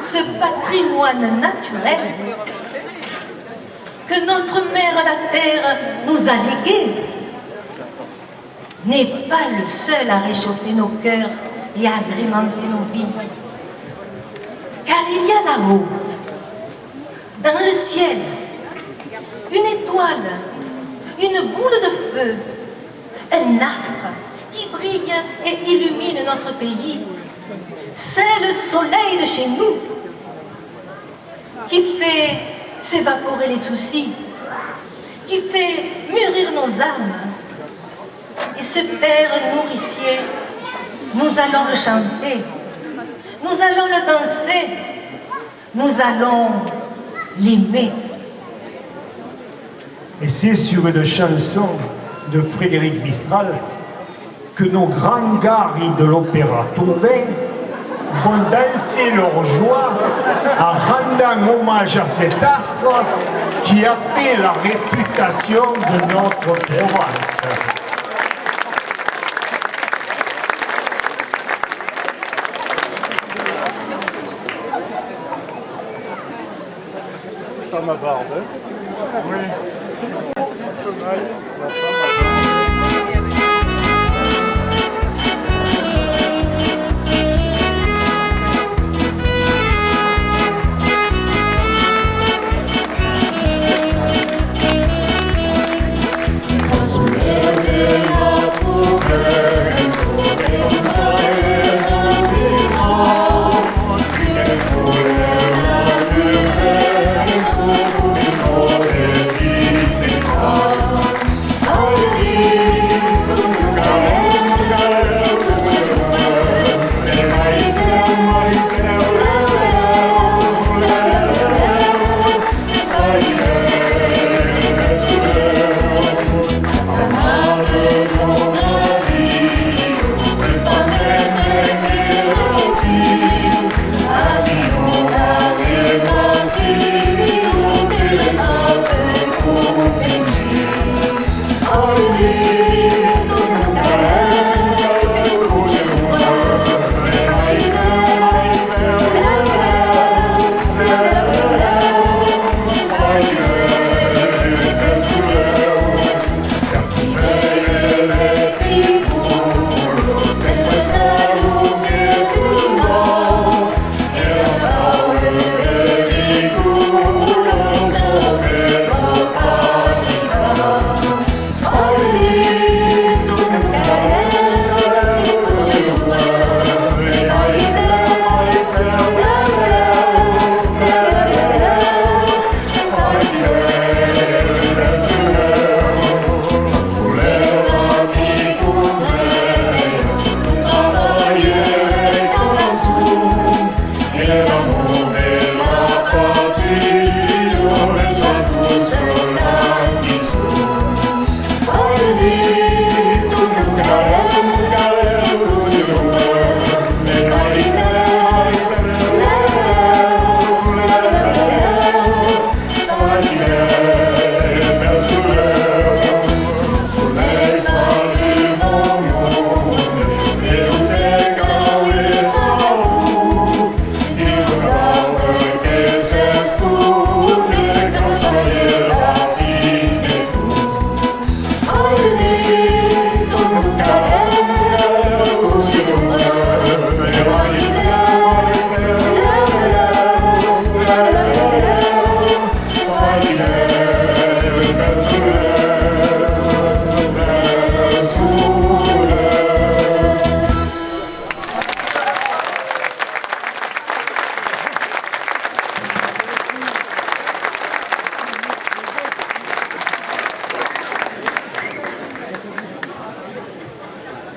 ce patrimoine naturel que notre mère la terre nous a légué n'est pas le seul à réchauffer nos cœurs et à agrémenter nos vies. Car il y a là-haut, dans le ciel, une étoile, une boule de feu, un astre qui brille et illumine notre pays. C'est le soleil de chez nous qui fait s'évaporer les soucis, qui fait mûrir nos âmes. Et ce Père nourricier, nous allons le chanter, nous allons le danser, nous allons l'aimer. Et c'est sur une chanson de Frédéric Mistral que nos grands garis de l'opéra Tourbin vont danser leur joie en rendant hommage à cet astre qui a fait la réputation de notre Provence. Ça m'abarde, hein? Oui.